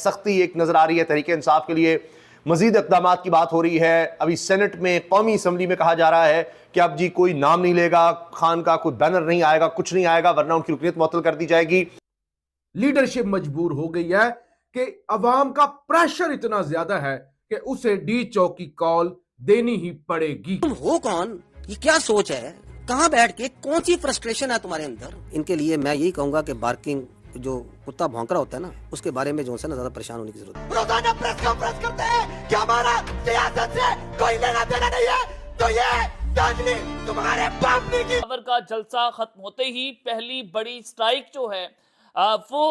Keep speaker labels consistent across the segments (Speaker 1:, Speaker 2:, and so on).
Speaker 1: सख्ती एक नजर आ रही है तहरीक इंसाफ के लिए। मजीद इक़दामात की बात हो रही है। अभी सेनेट में, कौमी असम्बली में कहा जा रहा है कि अब जी कोई नाम नहीं लेगा, खान का कोई बैनर नहीं आएगा, कुछ नहीं आएगा, वरना उनकी रुकनीत मुअत्तल कर दी जाएगी।
Speaker 2: लीडरशिप मजबूर हो गई है कि अवाम का प्रेशर इतना ज्यादा है कि उसे डी चौक की कॉल देनी ही पड़ेगी।
Speaker 3: तुम हो कौन? ये क्या सोच है? कहाँ बैठ के कौन सी फ्रस्ट्रेशन है तुम्हारे अंदर? इनके लिए मैं यही कहूंगा कि बार्किंग जो कुत्ता भौंक रहा होता है ना, उसके बारे में जो है ना ज्यादा परेशान होने की जरूरत है।
Speaker 4: रोजाना प्रेस कॉन्फ्रेंस करते हैं कि हमारा सियासत से कोई लेना देना नहीं है, तो ये दार्जिलिंग तुम्हारे बाप ने की।
Speaker 5: खबर का जलसा खत्म होते ही पहली बड़ी स्ट्राइक जो है वो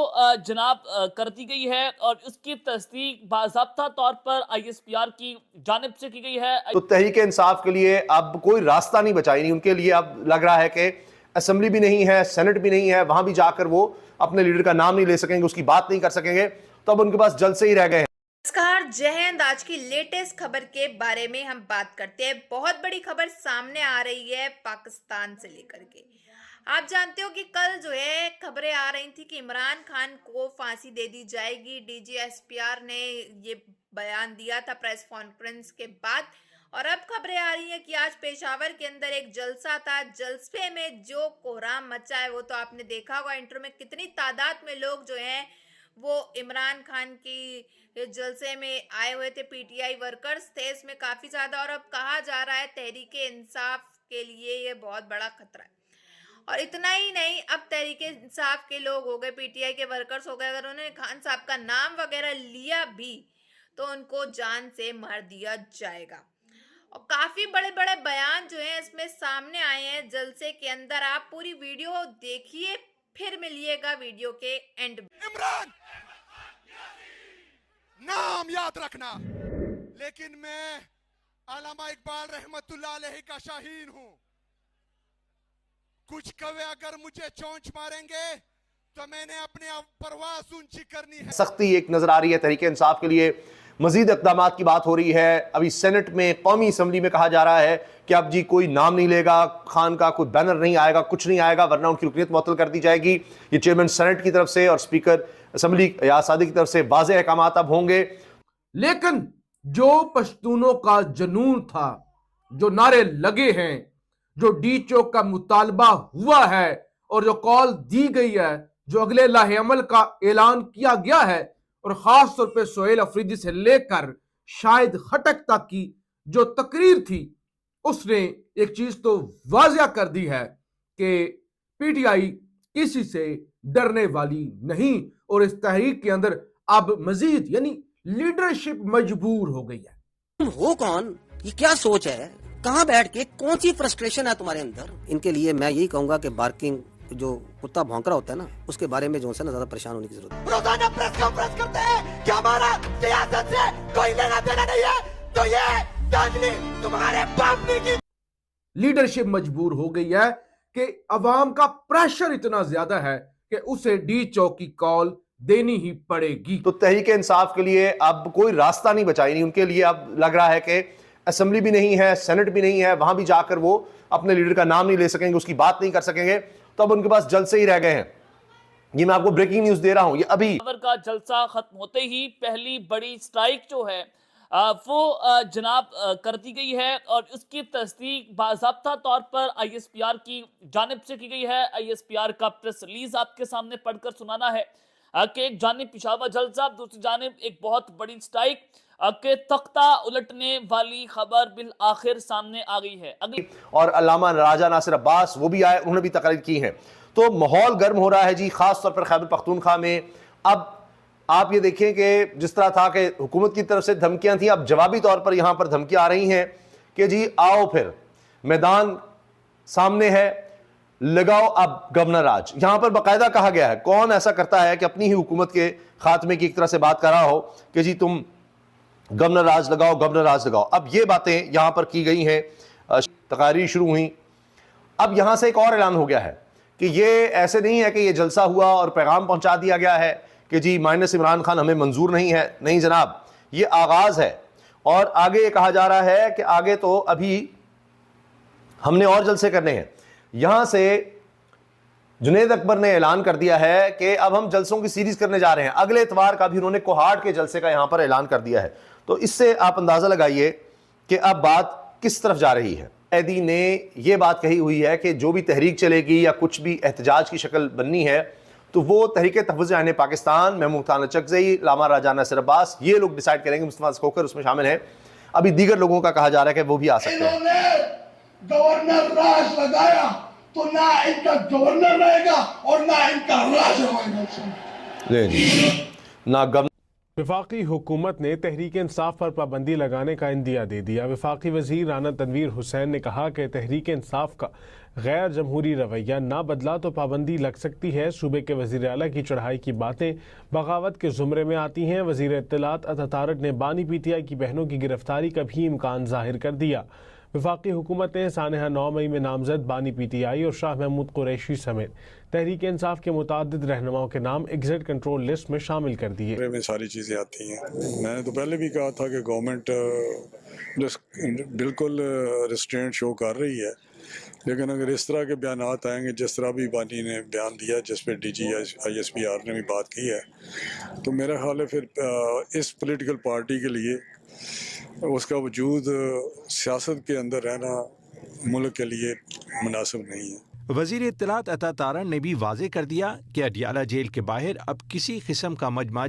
Speaker 5: जनाब कर दी गई है और उसकी तस्दीक बाज़ाब्ता तौर पर ISPR की जानिब से की गई है।
Speaker 1: तो तहरीक इंसाफ के लिए अब कोई रास्ता नहीं बचा ही नहीं। उनके लिए अब लग रहा है कि असेंबली भी नहीं है, सेनेट भी नहीं है, वहां भी जाकर वो अपने लीडर का नाम नहीं ले सकेंगे, उसकी बात नहीं कर सकेंगे, तो अब उनके पास जलसे ही रह गए हैं।
Speaker 6: नमस्कार, जय हिंद। आज की लेटेस्ट खबर के बारे में हम बात करते हैं। बहुत बड़ी खबर सामने आ रही है पाकिस्तान से लेकर के। आप जानते हो कि कल जो है खबरें आ रही थी कि इमरान खान को फांसी दे दी जाएगी। DGSPR ने ये बयान दिया था प्रेस कॉन्फ्रेंस के बाद, और अब खबरें आ रही हैं कि आज पेशावर के अंदर एक जलसा था। जलसे में जो कोहराम मचा है वो तो आपने देखा होगा इंटरव्यू में, कितनी तादाद में लोग जो हैं वो इमरान खान की जलसे में आए हुए थे। PTI वर्कर्स थे इसमें काफ़ी ज़्यादा, और अब कहा जा रहा है तहरीक इंसाफ के लिए ये बहुत बड़ा खतरा है। और इतना ही नहीं, अब तहरीक इंसाफ के लोग हो गए, PTI के वर्कर्स हो गए, अगर उन्होंने खान साहब का नाम वगैरह लिया भी तो उनको जान से मार दिया जाएगा। और काफी बड़े बड़े बयान जो हैं इसमें सामने आए हैं जलसे के अंदर। आप पूरी वीडियो देखिए, फिर मिलिएगा वीडियो के एंड में।
Speaker 4: इमरान नाम याद रखना, लेकिन मैं अल्लामा इकबाल रहमतुल्लाह अलैहि का शाहीन हूं। कुछ कवे अगर मुझे चोंच मारेंगे तो मैंने अपने परवास ऊंची करनी है।
Speaker 1: सख्ती एक नजर आ रही है तहरीक इंसाफ के लिए। मजीद इक़दामात की बात हो रही है। अभी सेनेट में, कौमी असम्बली में कहा जा रहा है कि अब जी कोई नाम नहीं लेगा, खान का कोई बैनर नहीं आएगा, कुछ नहीं आएगा, वरना उनकी रुकनीत मुअत्तल कर दी जाएगी। ये चेयरमैन सेनेट की तरफ से और स्पीकर असम्बली याद सादिक की तरफ से वाज़ेह अहकामात अब होंगे।
Speaker 2: लेकिन जो पश्तूनों का जुनून था, जो नारे लगे हैं, जो डी चौक का मुतालबा हुआ है और जो कॉल दी गई है, जो अगले लाहे अमल का ऐलान किया गया है, और खास तौर पे सोहेल अफरीदी से लेकर शाहिद खटक तक की जो तकरीर थी, उसने एक चीज तो वाजिया कर दी है कि PTI किसी से डरने वाली नहीं, और इस तहरीक के अंदर अब मजीद यानी लीडरशिप मजबूर हो गई है।
Speaker 3: तुम हो कौन? ये क्या सोच है? कहाँ बैठ के कौन सी फ्रस्ट्रेशन है तुम्हारे अंदर? इनके लिए मैं यही कहूंगा कि बार्किंग जो कुत्ता भौंक रहा होता है ना, उसके बारे में जो है ना ज्यादा परेशान होने की जरूरत है।
Speaker 4: रोजाना प्रेस कॉन्फ्रेंस करते हैं कि हमारा सियासत से कोई लेना देना नहीं है, तो ये दार्जिलिंग तुम्हारे बाप ने की।
Speaker 2: लीडरशिप मजबूर हो गई है कि अवाम का प्रेशर इतना ज्यादा है कि उसे डी चौक की कॉल देनी ही पड़ेगी।
Speaker 1: तो तहरीक इंसाफ के लिए अब कोई रास्ता नहीं बचा ही नहीं। उनके लिए अब लग रहा है कि असेंबली भी नहीं है, सेनेट भी नहीं है, वहां भी जाकर वो अपने लीडर का नाम नहीं ले सकेंगे, उसकी बात नहीं कर सकेंगे, तो अब उनके पास जलसे ही रह गए हैं। ये मैं आपको ब्रेकिंग न्यूज दे रहा हूं। ये अभी
Speaker 5: खबर का जलसा खत्म होते ही पहली बड़ी स्ट्राइक जो है वो जनाब कर दी गई है और उसकी तस्दीक बाज़ाब्ता तौर पर ISPR की जानिब से की गई है। ISPR का प्रेस रिलीज आपके सामने पढ़कर सुनाना है कि एक जानिब पेशावर जलसा, दूसरी जानिब एक बहुत बड़ी स्ट्राइक के तख्ता उलटने वाली खबर बिल आखिर सामने आ गई है। अगली
Speaker 1: और अल्लामा राजा नासिर अब्बास वो भी आए, उन्होंने भी तकरीर की है। तो माहौल गर्म हो रहा है जी, खास तौर पर खैबर पख्तूनख्वा में। अब आप ये देखें कि जिस तरह था कि हुकूमत की तरफ से धमकियां थी, अब जवाबी तौर पर यहां पर धमकियां आ रही हैं कि जी आओ फिर मैदान सामने है, लगाओ अब गवर्नर राज। यहां पर बाकायदा कहा गया है। कौन ऐसा करता है कि अपनी ही हुकूमत के खात्मे की एक तरह से बात कर रहा हो कि जी तुम गवर्नर राज लगाओ, गवर्नर राज लगाओ। अब ये बातें यहां पर की गई हैं, तकारीर शुरू हुई। अब यहां से एक और ऐलान हो गया है कि ये ऐसे नहीं है कि ये जलसा हुआ और पैगाम पहुंचा दिया गया है कि जी माइनस इमरान खान हमें मंजूर नहीं है। नहीं जनाब, ये आगाज है। और आगे ये कहा जा रहा है कि आगे तो अभी हमने और जलसे करने हैं। यहां से जुनैद अकबर ने ऐलान कर दिया है कि अब हम जलसों की सीरीज करने जा रहे हैं। अगले इतवार का भी उन्होंने कोहाट के जलसे का यहां पर ऐलान कर दिया है। तो इससे आप अंदाजा लगाइए कि अब बात किस तरफ जा रही है। कैदी ने यह बात कही हुई है कि जो भी तहरीक चलेगी या कुछ भी एहतजाज की शक्ल बननी है तो वो तहरीक तहफ़्फ़ुज़ आईन पाकिस्तान, महमूद खान चकज़ई, लामा राजा नासिर अब्बास, ये लोग डिसाइड करेंगे। मुस्तफा खोकर उसमें शामिल है। अभी दीगर लोगों का कहा जा रहा है कि वो भी आ सकते हैं।
Speaker 7: इन्होंने गवर्नर राज लगाया तो ना इनका गवर्नर रहेगा और ना इनका राज रहेगा।
Speaker 1: ना गवर्नर।
Speaker 8: वफाकी हुकूमत ने तहरीक इंसाफ पर पाबंदी लगाने का इंदिया दे दिया। वफाकी वजीर राना तनवीर हुसैन ने कहा कि तहरीक इंसाफ का गैर जमहूरी रवैया ना बदला तो पाबंदी लग सकती है। सूबे के वजीर आला की चढ़ाई की बातें बगावत के जुमरे में आती हैं। वजीर इत्तलात अता तारक ने बानी PTI की बहनों की गिरफ्तारी का भी इम्कान जाहिर कर दिया। वफाकी हुकूमत ने सानहा 9 मई में नामजद बानी PTI और शाह महमूद कुरैशी समेत तहरीक इंसाफ के मुतादिद रहनुमाओं के नाम एग्जिट कंट्रोल लिस्ट में शामिल कर दिए।
Speaker 9: में सारी चीज़ें आती हैं। मैंने तो पहले भी कहा था कि गवर्नमेंट बिल्कुल रिस्ट्रेंट शो कर रही है, लेकिन अगर इस तरह के बयान आएंगे जिस तरह भी बानी ने बयान दिया, जिस पे DG ISPR ने भी बात की है, तो मेरा ख्याल है फिर इस पॉलिटिकल पार्टी के लिए उसका वजूद सियासत के अंदर रहना मुल्क के लिए मुनासिब नहीं है।
Speaker 10: वजीर इत्तलात अता तारन ने भी वाजे कर दिया कि अडियाला जेल के बाहर अब किसी किस्म का मजमा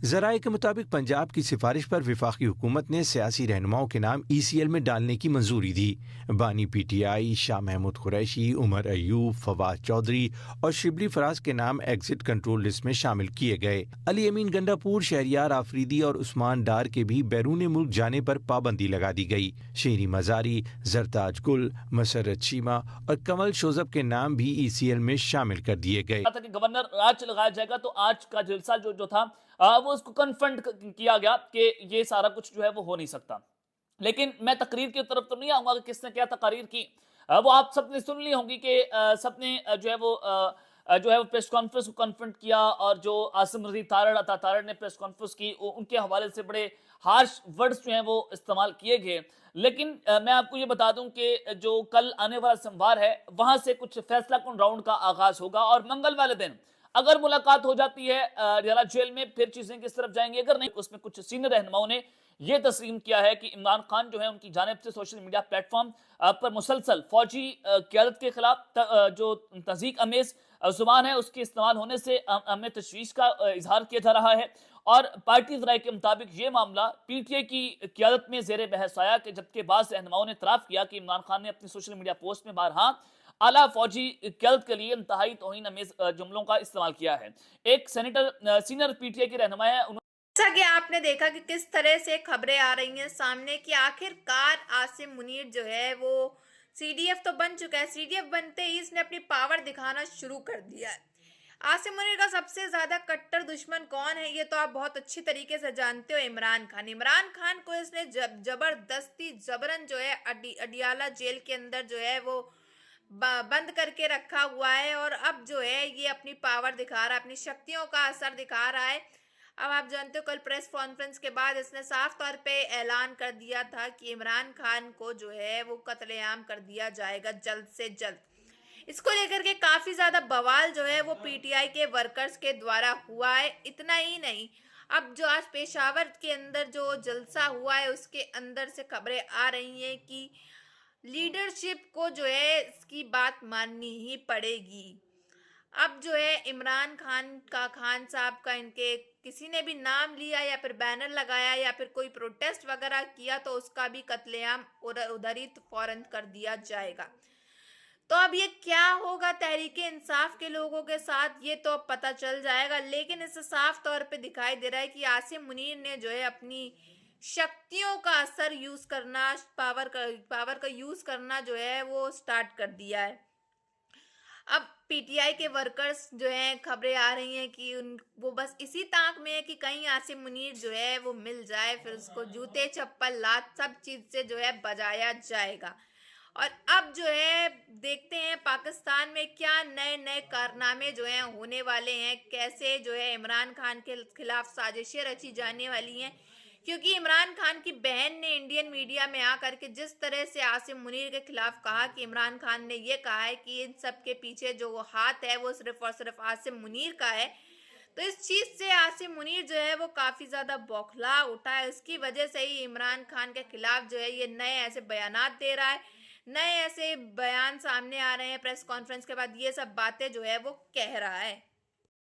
Speaker 10: ज़राए के मुताबिक पंजाब की सिफारिश पर वफाकी हुकूमत ने सियासी रहनुमाओं के नाम ECL में डालने की मंजूरी दी। बानी PTI, शाह महमूद कुरैशी, उमर अयूब, फवाद चौधरी और शिबली फराज के नाम एग्जिट कंट्रोल लिस्ट में शामिल किए गए। अली अमीन गंडापुर, शहरियार आफरीदी और उस्मान डार के भी बैरून मुल्क जाने पर पाबंदी लगा दी गई। शेरी मजारी, जरताज गुल, मसरत शीमा और कमल शोजब के नाम भी ECL में शामिल कर दिए गए।
Speaker 5: गवर्नर राज लगाया जाएगा तो आज का जलसा जो था वो उसको कन्फ्रंट किया गया कि ये सारा कुछ जो है वो हो नहीं सकता। लेकिन मैं तकरीर की तरफ तो नहीं आऊंगा कि किसने क्या तकरीर की, वो आप सबने सुन ली होंगी कि सबने जो है वो प्रेस कॉन्फ्रेंस को कन्फ्रंट किया और जो आसिम रज़ी तारड़ ने प्रेस कॉन्फ्रेंस की, उनके हवाले से बड़े हार्श वर्ड्स जो हैं वो इस्तेमाल किए गए। लेकिन मैं आपको ये बता दूं कि जो कल आने वाला सोमवार है वहां से कुछ फैसला कुन राउंड का आगाज होगा और मंगल वाले दिन अगर मुलाकात हो जाती है अडियाला जेल में फिर चीजें किस तरफ जाएंगी। अगर नहीं, उसमें कुछ सीनियर रहनुमाओं ने यह तस्लीम किया है कि इमरान खान जो है उनकी जानिब से सोशल मीडिया प्लेटफॉर्म पर मुसलसल फौजी क़यादत के खिलाफ जो तज़ीक अमेज़ ज़ुबान है उसके इस्तेमाल होने से हमें तशवीश का इजहार किया जा रहा है। और पार्टी ज़राए के मुताबिक ये मामला PTI की क़यादत में ज़ेर बहस आया कि जबकि बाज़ रहनुमाओं ने इतराफ़ किया कि इमरान खान ने अपनी सोशल मीडिया पोस्ट में बारहा आला फौजी क़यादत के लिए इंतहाई तौहीन अमेज़ जुमलों का इस्तेमाल किया है। एक सीनियर PTI की रहनुमा है।
Speaker 6: जैसा कि आपने देखा कि किस तरह से खबरें आ रही हैं सामने कि आखिरकार आसिम मुनीर जो है वो CDF तो बन चुका है। CDF बनते ही इसने अपनी पावर दिखाना शुरू कर दिया है। आसिम मुनीर का सबसे ज्यादा कट्टर दुश्मन कौन है ये तो आप बहुत अच्छी तरीके से जानते हो, इमरान खान। इमरान खान को इसने जबरदस्ती जबरन जो है अडियाला जेल के अंदर जो है वो बंद करके रखा हुआ है और अब जो है ये अपनी पावर दिखा रहा है, अपनी शक्तियों का असर दिखा रहा है। अब आप जानते हो कल प्रेस कॉन्फ्रेंस के बाद इसने साफ तौर पे ऐलान कर दिया था कि इमरान खान को जो है वो कत्लेआम कर दिया जाएगा जल्द से जल्द। इसको लेकर के काफी ज्यादा बवाल जो है वो PTI के वर्कर्स के द्वारा हुआ है। इतना ही नहीं, अब जो आज पेशावर के अंदर जो जलसा हुआ है उसके अंदर से खबरें आ रही हैं कि लीडरशिप को जो है इसकी बात माननी ही पड़ेगी। अब जो है इमरान खान साहब का इनके किसी ने भी नाम लिया या फिर बैनर लगाया या फिर कोई प्रोटेस्ट वगैरह किया तो उसका भी कत्लेआम उधर ही फौरन कर दिया जाएगा। तो अब ये क्या होगा तहरीके इंसाफ के लोगों के साथ ये तो अब पता चल जाएगा। लेकिन इससे साफ तौर पे दिखाई दे रहा है कि आसिम मुनीर ने जो है अपनी शक्तियों का असर यूज करना, पावर का यूज करना जो है वो स्टार्ट कर दिया है। अब PTI के वर्कर्स जो हैं खबरें आ रही हैं कि वो बस इसी ताक में है कि कहीं आसिम मुनीर जो है वो मिल जाए, फिर उसको जूते चप्पल लात सब चीज से जो है बजाया जाएगा। और अब जो है देखते हैं पाकिस्तान में क्या नए नए कारनामे जो हैं होने वाले हैं, कैसे जो है इमरान खान के खिलाफ साजिशें रची जाने वाली हैं, क्योंकि इमरान खान की बहन ने इंडियन मीडिया में आकर के जिस तरह से आसिम मुनीर के खिलाफ कहा कि इमरान खान ने ये कहा है कि इन सब के पीछे जो हाथ है वो सिर्फ और सिर्फ आसिम मुनीर का है, तो इस चीज से आसिम मुनीर जो है वो काफी ज्यादा बौखला उठा है। उसकी वजह से ही इमरान खान के खिलाफ जो है ये नए ऐसे बयानात दे रहा है, नए ऐसे बयान सामने आ रहे हैं, प्रेस कॉन्फ्रेंस के बाद ये सब बातें जो है वो कह रहा है।